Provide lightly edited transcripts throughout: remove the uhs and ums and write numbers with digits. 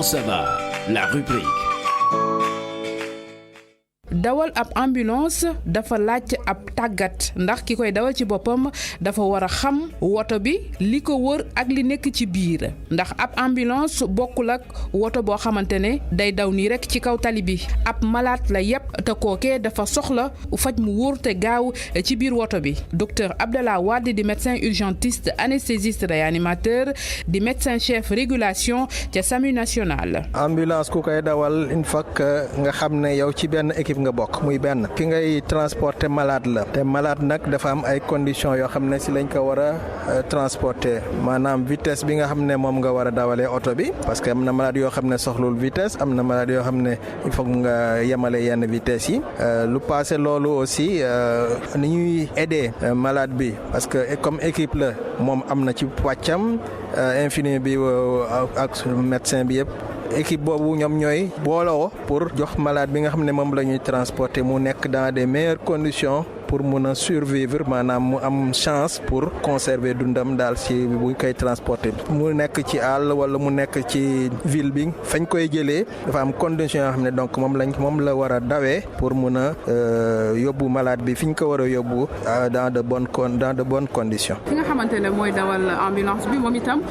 Comment ça va? La rubrique. dawal ab ambulance dafa laaj ab tàggat ndax ki koy dawal ci boppam dafa war a xam woto bi li ko wër ak li nekk ci biir ndax ab ambulance bokkul ak woto boo xamante ne day daw nii rek ci kaw tali bi ab malade la yépp te kookee dafa soxla faj mu wóor te gaaw ci biir woto bi docteur Abdallah Wade di médecin urgentiste anesthésiste réanimateur di médecin chef régulation ca SAMU national. ambulance ku koy dawal une fois que nga xam ne yow ci benn équipe nga bokk muy benn ki ngay transporter malade la te malade nag dafa am ay conditions yoo xam ne si lañ ko war a transporter maanaam vitesse bi nga xam ne moom nga war a dawalee oto bi parce que am na malade yoo xam ne soxlul vitesse am na malade yoo xam ne il faut nga yemale yenn vitesse yi lu passé loolu aussi ni ñuy aider malade bi parce que comme équipe la moom am na ci wàccam infirmier bi ak médecin bi yëpp équipe boobu ñoom ñooy booloo pour jox malade bi nga xam ne moom la ñuy transporter mu nekk dans des meilleures conditions pour mun a survivre maanaam mu am chance pour conserver dundam daal ci bu koy transporter mu nekk ci àll wala mu nekk ci ville bi fañ koy jëlee dafa am condition yoo xam ne donc moom la war a dawee pour mun a yóbbu malade bi fi ñu ko war a yóbbu dans de bonnes conditions. ki nga xamante ne mooy dawal ambulance bi moom itam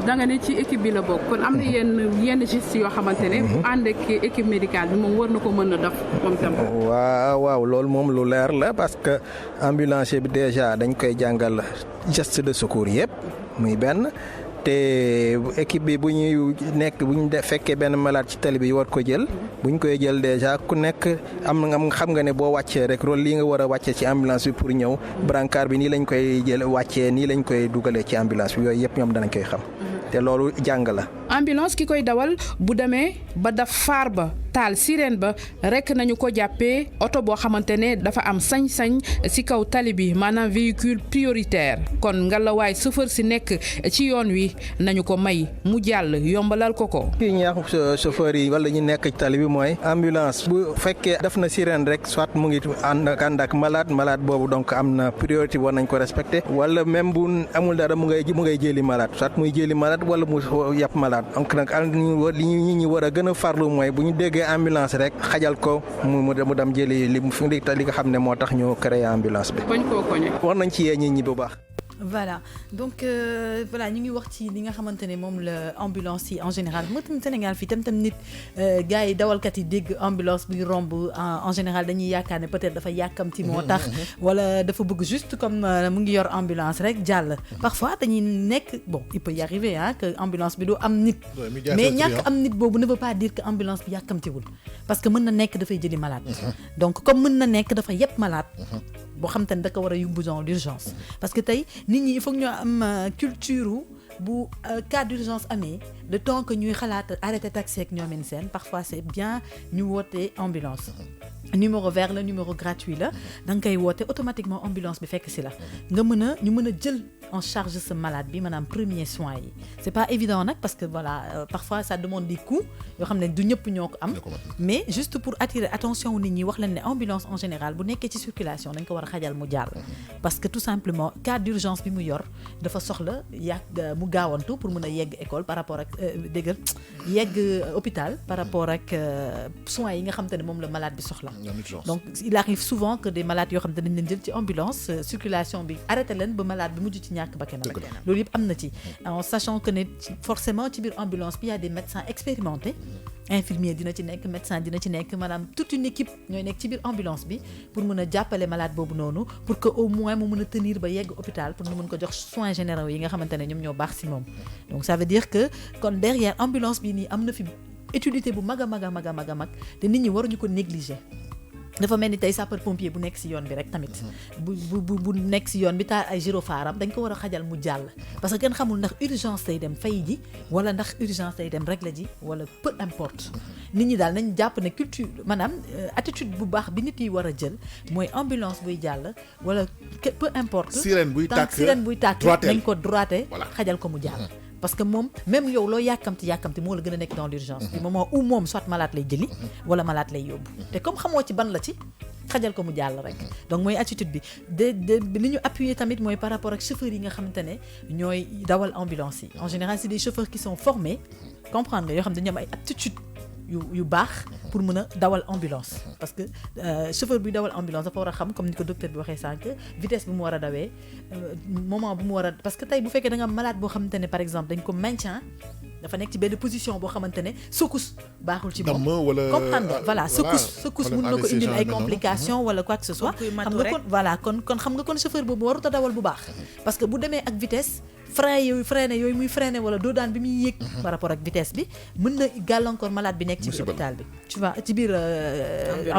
da nga ne ci équipe bi la bokk kon am na yenn gestes yoo xamante ne bu ànd ak équipe médicale bi moom war na ko mën a def moom itam. waaw loolu moom lu leer la parce que ambulancier bi déjà dañ koy jàngal geste de secours yëpp muy benn te équipe bi bu ñu fekkee benn malade ci tali bi war ko jël bu ñu koy jël déjà ku nekk xam nga ne boo wàccee rek rôle lii nga war a wàccee ci ambulance bi pour ñëw brancard bi nii lañ koy jël wàccee nii lañ koy dugalee ci ambulance bi yooyu yëpp ñoom danañ koy xam te loolu jàng la. ambulance ki koy dawal bu demee ba daf faar ba taal sirène ba rek nañu ko jàppee oto boo xamante ne dafa am sañ-sañ ci kaw tali bi maanaam véhicule prioritaire kon ngalawaay chauffeur si nekk ci yoon wi nañu ko may mu jàll yombalal ko ko. kii ñaaxu chauffeur yi wala ñu nekk ci tali bi mooy ambulance bu fekkee def na sirène rek soit mu ngi ànd ak malade boobu donc am na priorité war nañ ko respecté wala même bu amul dara mu ngay jëli malade soit muy jëli malade wala mu yàpp malade donc nag li ñi war a gën a farlu mooy bu ñu déggee ambulance rek xajal ko mu dem jëli li nga xam ne moo tax ñu créé ambulance bi. war nañ ci yee nit ñi bu baax. voilà donc voilà ñu ngi wax ci li nga xamante ne moom la ambulance yi en général moo tam Sénégal fii tam nit gars yi dawalkat yi dégg ambulance bi romb en général dañuy yaakaar ne peut-être dafa yàkkamti moo tax wala dafa bëgg juste comme mu ngi yor ambulance rek jàll parfois dañuy nekk bon il peut y arriver que ambulance bi du am nit mais ñàkk am nit boobu ne veut pas dire que ambulance bi yàkkamtiwul parce que mën na nekk dafay jëli malade donc comme mën na nekk dafa yëpp malade boo xam te ne da ko war a yóbbu dans l'urgence parce que tey nit ñi il faut que ñu am culture bu cas d'urgence amee le temps que ñuy xalaat arrêté taxi ak ñoomeen seen parfois c'est bien ñu woote ambulance numéro vert la numéro gratuit la da nga koy woote automatiquement ambulance bi fekk si la nga ñu mën a jël en charge ce malade bi maanaam premier soin yi c'est pas évident nag parce que voilà parfois ça demande des coûts yoo xam ne du ñëpp ñoo ko am mais juste pour attirer attention nit ñi wax leen ne ambulance en général bu nekkee ci circulation dañ ko war a xajal mu jàll parce que tout simplement cas d'urgence bi mu yor dafa soxla mu gaawantu pour mën a yegg école par rapport ak yegg hôpital par rapport ak soins yi nga xam te ne moom la malade bi soxla donc il arrive souvent que des malades yoo xam ne dañ leen jël ci ambulance circulation bi arrêté leen ba malade bi mujj ci ñàkk bakkanam loolu yëpp am na ci en sachant que ne forcément ci biir ambulance bi y a des médecins expérimentés infirmier dina ci nekk médecin dina ci nekk maanaam toute une équipe ñooy nekk ci biir ambulance bi pour mën a jàppale malade boobu noonu pour que au moins mu mën a tenir ba yegg hôpital pour ñu mën ko jox soins généraux yi nga xamante ne ñoom ñoo baax si moom donc ça veut dire que kon derrière ambulance bi nii am na fi utilité bu mag a te nit ñi waruñu ko négliger dafa mel ni tey sapeur pompier bu nekk ci yoon bi rek tamit bu nekk ci yoon bi taal ay gyropharam dañ ko war a xajal mu jàll parce que kenn xamul ndax urgence day dem fay ji wala ndax urgence day dem régler ji wala peu importe nit ñi daal nañ jàpp ne culture maanaam attitude bu baax bi nit yi war a jël mooy ambulance buy jàll wala peu importe sirène buy tàkk nañ ko droité xajal ko mu jàll parce que moom même yow loo yàkkamti moo la gën a nekk dans l'urgence du moment où moom soit malade lay jëli wala malade lay yóbbu te comme xamoo ci ban la ci xajal ko mu jàll rek donc mooy attitude bi de li ñu appuyer tamit mooy par rapport ak chauffeurs yi nga xamante ne ñooy dawal ambulance yi en général c'est des chauffeurs qui sont formés comprendre nga yoo xam ne dañu am ay aptitude yu baax pour mën a dawal ambulance parce que chauffeur buy dawal ambulance dafa war a xam comme ni ko docteur bi waxee sànq vitesse bu mu war a dawee moment bu mu war a parce que tey bu fekkee da nga am malade boo xamante ne par exemple dañ ko maintien dafa nekk ci benn position boo xamante ne secousse baaxul ci moom comprendre nga voilà secousse mun na ko indil ay complications wala quoi que ce soit xam nga kon voilà kon xam nga kon chauffeur boobu warut a dawal bu baax parce que bu demee ak vitesse freiné yooyu muy freiné wala doodaan bi muy yéeg par rapport ak vitesse bi mën na gàllankoor malade bi nekk ci biir hôpital bi tu vois ci biir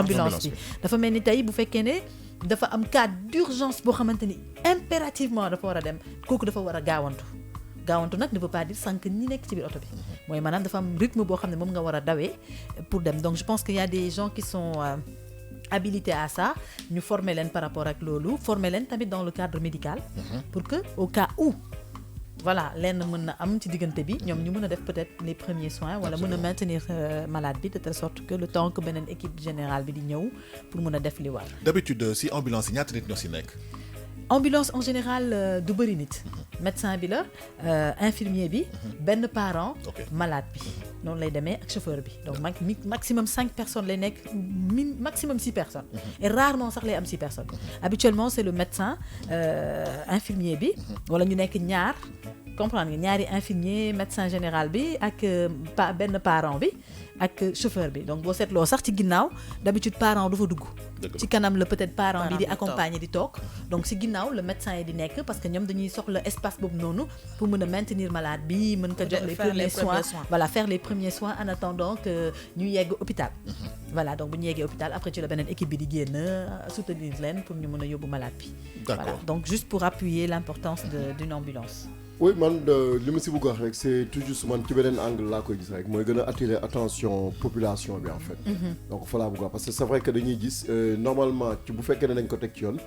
ambulance bi dafa mel ni tey bu fekkee ne dafa am cas d'urgence boo xamante ni impérativement dafa war a dem kooku dafa war a gaawantu nag ne veut pas dire sànq ñi nekk ci biir oto bi mooy maanaam dafa am rythme boo xam ne moom nga war a dawee pour dem donc je pense qu'il y a des gens qui sont habilités à ça ñu former leen par rapport ak loolu former leen tamit dans le cadre médical pour que au cas où voilà lenn mën na am ci diggante bi ñoom ñu mën a def peut-être les premiers soins wala mën a maintenir malade bi de telle sorte que le temps que beneen équipe générale bi di ñëw pour mën a def li war. D'habitude si ambulance yi ñaata nit ñoo si nekk. ambulance en général du bëri nit médecin bi la infirmier bi benn parent malade bi noonu lay demee ak chauffeur bi donc maximum 5 personnes lay nekk maximum 6 personnes et rarement sax lay am 6 personnes habituellement c'est le médecin infirmier bi wala ñu nekk ñaar comprendre nga ñaari infirmier médecin général bi ak benn parent bi ak chauffeur bi donc boo seetloo sax ci ginnaaw d'habitude parent du fa dugg ci kanam la peut-être parent bi di accompagner di toog donc ci ginnaaw le médecin yi di nekk parce que ñoom dañuy soxla espace boobu noonu pour mën a maintenir malade bi mën ko jox les premiers soins voilà faire les premiers soins en attendant que ñu yegg hôpital voilà donc bu ñu yeggee hôpital après ci la beneen équipe bi di génn soutenir leen pour ñu mën a yóbbu malade bi voilà donc juste pour appuyer l'importance d'une ambulance. Oui man li ma si bëgg wax rek c'est toujours man ci beneen angle laa koy gis rek mooy gën a attirer attention population bi en fait donc fa laa bëgg wax parce que c'est vrai que dañuy gis normalement ci bu fekkee ne dañ ko teg ci yoon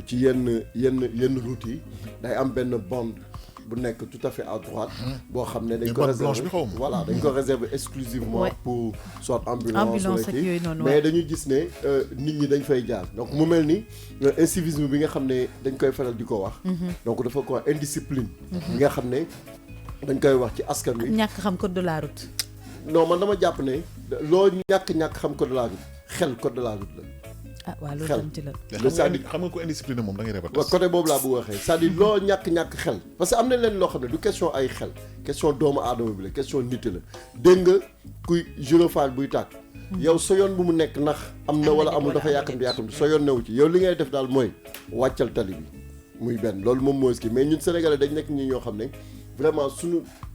ci yenn routes yi day am benn bande bu nekk tout à fait à droite boo xam ne dañ ko réserver voilà dañ ko réserver exclusivement pour soit ambulance wala kii mais dañuy gis ne nit ñi dañ fay jaar donc mu mel ni incivisme bi nga xam ne dañ koy faral di ko wax donc dafa ko indiscipline bi nga xam ne dañ koy wax ci askan wi ñàkk xam code de la route non man dama jàpp ne loo ñàkk xam code de la route xel code de la route la waaw loolu tam ci la c'est-à-dire xam nga ko indiscipliné moom da ngay répéter côté boobu laa bu waxee c'est-à-dire loo ñàkk xel parce que am na leen loo xam ne du question ay xel question doomu aadama bi la question nit la dégg nga kuy gyrophare buy tàkk yow sa yoon bu mu nekk ndax am na wala amul dafa yàkkamti sa yoon newu ci yow li ngay def daal mooy wàccal tali bi muy benn loolu moom mooy ski mais ñun sénégalais dañ nekk ñi ñoo xam ne vraiment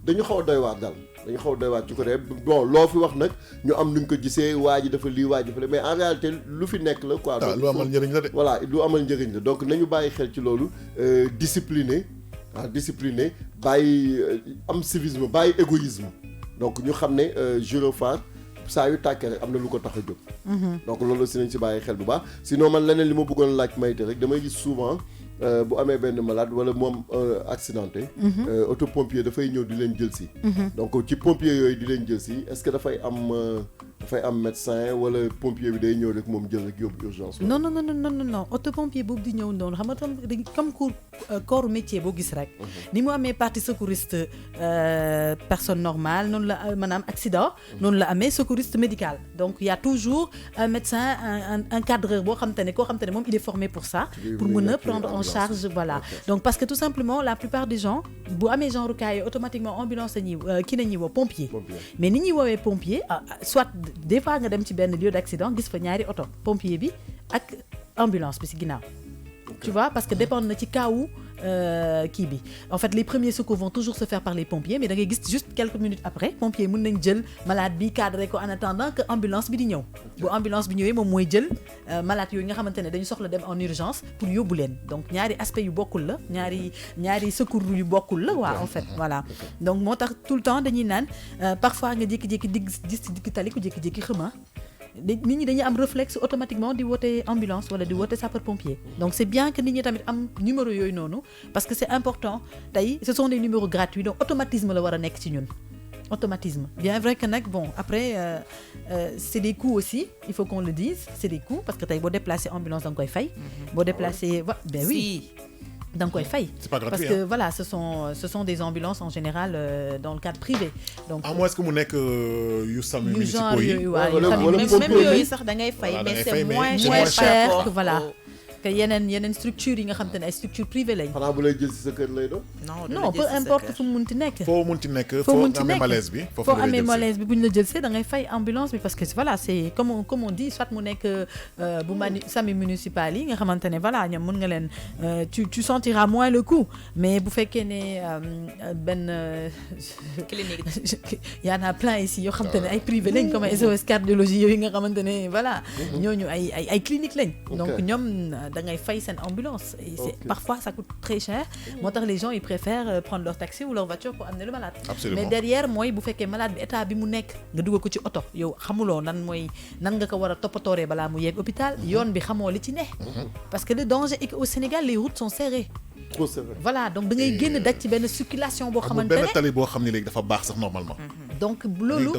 dañu xaw a doy waar daal dañu xaw a doy waar ci côté bon loo fi wax nag ñu am nuñ ko gisee waa ji dafa lii waa ji dafa mais en réalité lu fi nekk la quoi. lu amal njëriñ la de. voilà lu amal njëriñ la donc nañu bàyyi xel ci loolu discipliné bàyyi am civisme bàyyi égoïsme donc ñu xam ne gyrophare saa yu tàkkee rek am na lu ko tax a jóg. donc loolu aussi nañ si bàyyi xel bu baax sinon man leneen li ma bëggoon laaj Maïté rek damay gis souvent. bu amee benn malade wala moom accidenté auto pompier dafay ñëw di leen jël si donc ci pompier yooyu di leen jël si est-ce que dafay am médecin wala pompier bi day ñëw rek moom jël rek yóbbu urgence non auto pompier boobu di ñëw noonu xam nga tam comme corps métier boo gis rek ni mu amee partie secouriste personne normale noonu la maanaam accident noonu la amee secouriste médical donc il y a toujours un médecin un cadreur boo xam te ne koo xam te ne moom il est formé pour ça pour mën a prendre en charge voilà donc parce que tout simplement la plupart des gens bu amee genre cas yi automatiquement ambulance la ñuy kii la ñuy woo pompier mais ni ñuy woowee pompier soit des fois nga dem ci benn lieu d'accident gis fa ñaari oto pompier bi ak ambulance bi ci ginnaaw tu vois parce que dépend na ci cas wu kii bi en fait les premiers secours vont toujours se faire par les pompiers mais da ngay gis juste quelques minutes après pompier mën nañ jël malade bi cadré ko en attendant que ambulance bi di ñëw bu ambulance bi ñëwee moom mooy jël malade yooyu nga xamante ne dañu soxla dem en urgence pour yóbbu leen donc ñaari aspect yu bokkul la ñaari secours yu bokkul la waaw en fait voilà donc moo tax tout le temps dañuy naan parfois nga jékki-jékki gis ci digg tali ku jékki-jékki xëma nit ñi dañuy am réflexe automatiquement di woote ambulance wala di woote sapeur pompier donc c'est bien que nit ñi tamit am numéro yooyu noonu parce que c'est important tey ce sont des numéros gratuits donc automatisme la war a nekk ci ñun automatisme. Bien vrai que nag bon après c'est des coûts aussi, il faut qu'on le dise, c'est des coûts parce que tey boo déplacer ambulance da nga koy fay. boo déplacer ben oui. da nga koy fay. C'est pas gratuit, parce que voilà ce sont des ambulances en général dans le cadre privé. Donc à moins que mu nekk yu SAMU municipaux yi. Même yooyu sax da ngay fay, mais c'est moins cher que voilà. que yeneen structures yi nga xam te ne ay structures privées lañ. xanaa bu lay jël si sa kër lay doon. non peu importe fu mu munti nekk. foo munti nekk foo amee malaise bi. foo amee malaise bi bu ñu la jël see da ngay fay ambulance bi parce que voilà c'est comme on dit soit mu nekk bu SAMU municipal yi nga xamante ne voilà ñoom mën nga leen tu sentiras moins le coût mais bu fekkee ne benn clinique y en a plein ici yoo xamante ne ay privé lañ comme ay SOS cardiologie yooyu nga xamante ne voilà ñooñu ay clinique lañ. donc ñoom da ngay fay seen ambulance et parfois ça coûte très cher moo tax les gens ils préfèrent prendre leur taxi ou leur voiture pour amener le malade. Absolument. Mais derrière mooy bu fekkee malade bi état bi mu nekk nga dugal ko ci oto yow xamuloo nan nga ko war a toppatooree balaa mu yegg hôpital yoon bi xamoo li ci ne parce que le danger est qu'au Sénégal les routes sont serrées. Trop serré. Voilà donc da ngay génn daj ci benn circulation boo xamante benn ne tali boo xam ne léegi dafa baax sax normalement. donc loolu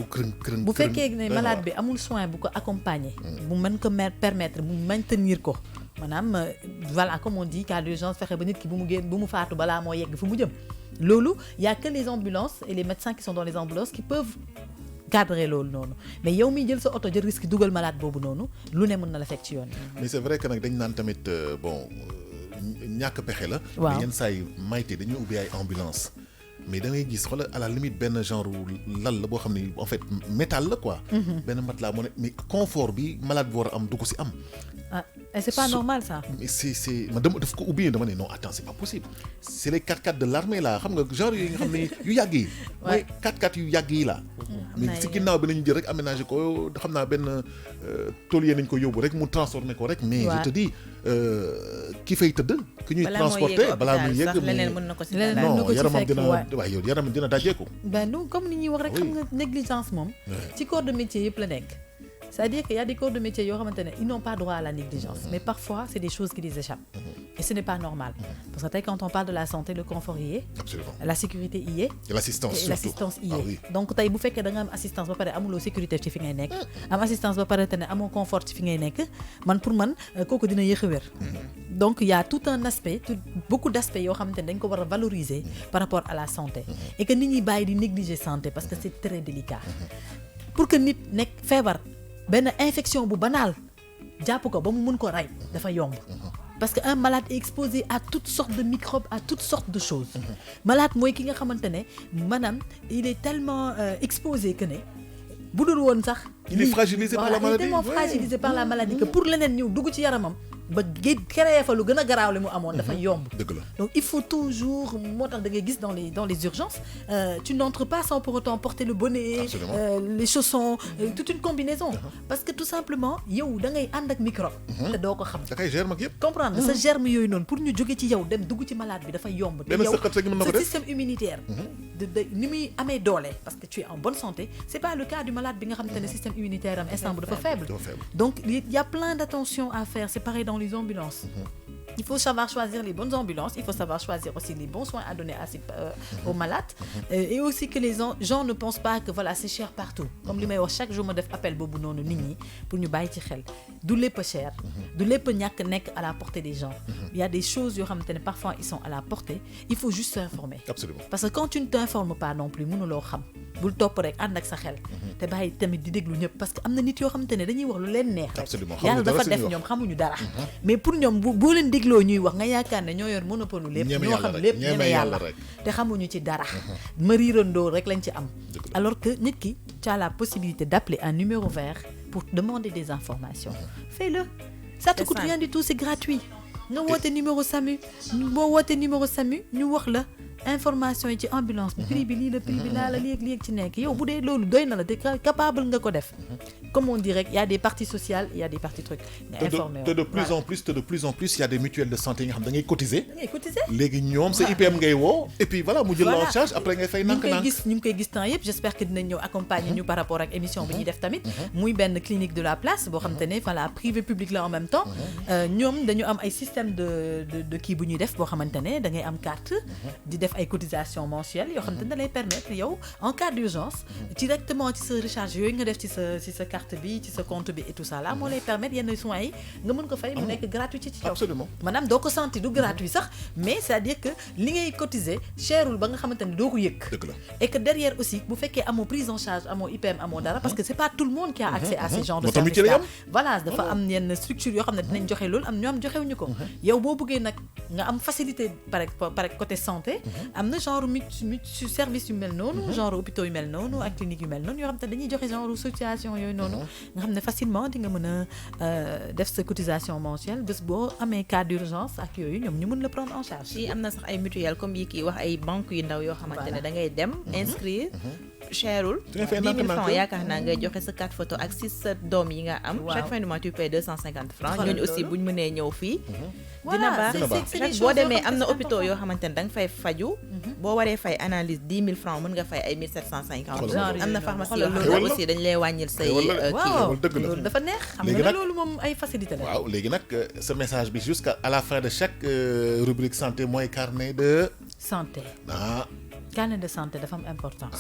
bu fekkee ne malade bi amul soin bu ko accompagner bu mën ko permettre mu maintenir ko maanaam voilà comme on dit cas d'urgence fexe ba nit ki bu mu faatu balaa moo yegg fu mu jëm loolu y a que les ambulances et les médecins qui sont dans les ambulances qui peuvent cadrer loolu noonu mais yow miy jël sa oto jël risque dugal malade boobu noonu lu ne mën na la fekk ci yoon. mais c'est vrai que nag dañ naan tamit bon ñàkk pexe la. waaw mais yenn saa yi mayte dañuy ubbi ay ambulance mais da ngay gis xoolal à la limite benn genre lal la boo xam ne en fait métal la quoi. benn matelas moo ne mais confort bi malade bi war a am du ko si am. ah et c'est pas normal ça. mais c'est ma daf ko ubbi dama ne non attends c'est pas possible c'est les 4x4 de l'armée là xam nga genre yi nga xam ne yu yàgg yi. mooy 4x4 yu yàgg yi là. mais si ginnaaw bi nañu jël rek aménager ko xam naa benn tôlier nañ ko yóbbu rek mu transformer ko rek. mais je te dis ki fay tëdd. ki ñuy transporter balaa muy yegg leneen mën na ko si non yaramam dina waaye yow yaramam dina dajeeku. ben non comme ni ñuy wax rek xam nga négligence moom. ci corps de métier yëpp la nekk. C'est-à-dire qu'il y a des corps de métier yoo xamante ne ils n'ont pas droit à la négligence mais parfois c'est des choses qui les échappent et ce n'est pas normal parce que tey quand on parle de la santé le confort y est. Absolument. La sécurité y est. Et l'assistance surtout. L'assistance y est. Ah oui. Donc tey bu fekkee da nga am assistance ba pare amuloo sécurité ci fi ngay nekk am assistance ba pare te ne amoo confort ci fi ngay nekk pour man kooku dina yéex a wér. Donc il y a tout un aspect beaucoup d'aspects yoo xamante ne dañ ko war a valoriser par rapport à la santé et que nit ñi bàyyi di négliger santé parce que c'est très délicat pour que nit nekk feebar benn infection bu banale jàpp ko ba mu mën ko rey dafa yomb parce que un malade est exposé à toutes sortes de microbes à toutes sortes de choses malade mooy ki nga xamante ne maanaam il est tellement exposé que ne bu dul woon sax il est fragilisé par la maladie. il est tellement fragilisé par la maladie que pour leneen ñëw dugg ci yaramam ba créer fa lu gën a garaaw li mu amoon dafa yomb. dëgg la donc il faut toujours moo tax da ngay gis dans les urgences tu n'entres pas sans pour autant porter le bonnet les chaussons toute une combinaison parce que tout simplement yow da ngay ànd ak microbe te doo ko xam da kay germe ak yëpp comprendre sa germe yooyu noonu pour ñu jóge ci yow dem dugg ci malade bi dafa yomb te yow sa système immunitaire de ni muy amee doole parce que tu es en bonne santé c'est pas le cas du malade bi nga xamante ne système immunitaire am instant bu dafa faible donc il y a plein d'attention à faire c'est pareil dans les ambulances. Il faut savoir choisir les bonnes ambulances, il faut savoir choisir aussi les bons soins à donner aux malades et aussi que les gens ne pensent pas que voilà c'est cher partout. Comme li may wax chaque jour ma def appel boobu noonu nit ñi pour ñu bàyyi ci xel du lépp cher du lépp ñàkk nekk à la portée des gens. Il y a des choses yoo xamante ne parfois ils sont à la portée, il faut juste s'informer. Absolument. Parce que quand tu ne t'informes pas non plus mënuloo xam bul topp rek ànd ak sa xel te bàyyi tamit di déglu ñëpp parce que am na nit yoo xamante ne dañuy wax lu leen neex rek yàlla dafa def ñoom xamuñu dara mais pour ñoom boo leen dégloo ñuy wax nga yaakaar ne ñoo yor monopole lépp ñoo xam lépp ñeme yàlla te xamuñu ci dara ma riirandoo rek lañ ci am alors que nit ki tu as la possibilité d'appeler un numéro vert pour demander des informations fais-le ça te coûte rien du tout c'est gratuit nga woote numéro SAMU boo woote numéro SAMU ñu wax la information yi ci ambulance bi prix bi lii la prix bi laa la léegi ci nekk yow bu dee loolu doy na la te capable nga ko def comme on dit rek il y a des parties sociales il y a des parties trucs nga informé te de plus en plus il y a des mutuelles de santé yi nga xam da ngay cotiser léegi ñoom sa Voilà. IPM ngay woo et puis voilà mu jël la en charge après ngay fay ñu ngi koy nank-nank gis ñu ngi koy gis temps yëpp j'espère que dinañ ñëw accompagner ñu par rapport ak émission bi ñuy def tamit muy benn clinique de la place boo xam te ne voilà privé public la en même temps ñoom dañu am ay système de kii bu ñuy def boo xamante ne da ngay am carte di def def ay cotisations mensuelles yoo xam ne da lay permettre yow en cas d'urgence directement ci sa recharge yooyu nga def ci sa carte bi ci sa compte bi et tout ça là moo lay permettre yenn soins yi nga mën ko fay mu nekk gratuit ci yow. Absolument. maanaam doo ko sentir du gratuit sax mais c'est-à-dire que li ngay cotiser cherul ba nga xamante ne doo ko yëg. dëgg la. et que derrière aussi bu fekkee amoo prise en charge amoo IPM amoo dara parce que c'est pas tout le monde qui a accès à ce genre de moo tamit service ci lay là am. voilà dafa am yenn structure yoo xam ne dinañ joxe loolu am ñoo am joxewuñu ko yow boo bëggee nag nga am facilité par côté santé am na genre service yu mel noonu genre hôpitaux yu mel noonu ak clinique yu mel noonu yoo xam te dañuy joxe genre situation yooyu noonu nga xam ne facilement di nga mën a def sa cotisation mensuelle bés boo amee cas d'urgence ak yooyu ñoom ñu mën la prendre en charge. fii am na sax ay mutuelle comme yi kii wax ay banques yu ndaw yoo xamante ne da ngay dem inscrire cherul 10 000 francs yaakaar naa ngay joxe sa 4 photos ak 6 sa doom yi nga am chaque fin du mois tu payes 250 francs ñooñu aussi buñ mënee ñëw fii dina baax boo demee am na hôpitaux yoo xamante ne da nga fay faju boo waree fay analyse 10 000 francs mën nga fay ay 1750 am na pharmacie yoo xam ne aussi dañ lay wàññil say waaw dëgg la loolu dafa neex xam léegi nga nag loolu moom ay facilité la. waaw léegi nag ce message bi jusqu'à la fin de chaque rubrique santé mooy carnet de santé carnet de santé dafa am importance.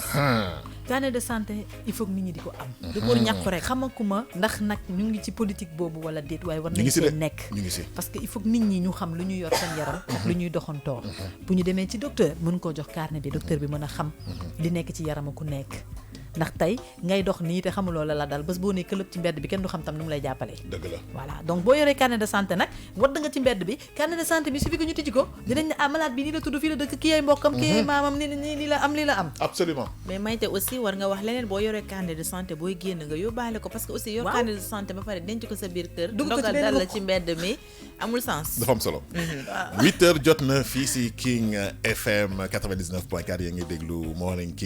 carnet de santé il faut que nit ñi di ko am. du pour ñàkk rek xamakuma ndax nag ñu ngi ci politique boobu wala déet waaye war nañu see nekk. ñu ngi si parce que il faut que nit ñi ñu xam lu ñuy yor seen yaram ak lu ñuy doxantoo. bu ñu demee ci docteur mën koo jox carnet bi docteur bi mën a xam li nekk ci yarama ku nekk. ndax tey ngay dox nii te xamuloo la dal bés boo nee këlëb ci mbedd bi kenn du xam tam nu mu lay jàppale. dëgg la voilà donc boo yoree carnet de santé nag wadd nga ci mbedd bi carnet de santé bi suffit que ñu tijji ko dinañ ne malade bi nii la tudd fii la dëkk kii ay mbokkam kii ay maamam nii la am lii la am. absolument mais Maïté aussi war nga wax leneen boo yoree carnet de santé booy génn nga yóbbaale ko parce que aussi yor carnet de santé ba pare denc ko sa biir kër. dugg ko ci ndogal dal la ci mbedd mi amul sens. dafa am solo 8h jot na fii si King FM 99.4 yaa ngi déglu Morning King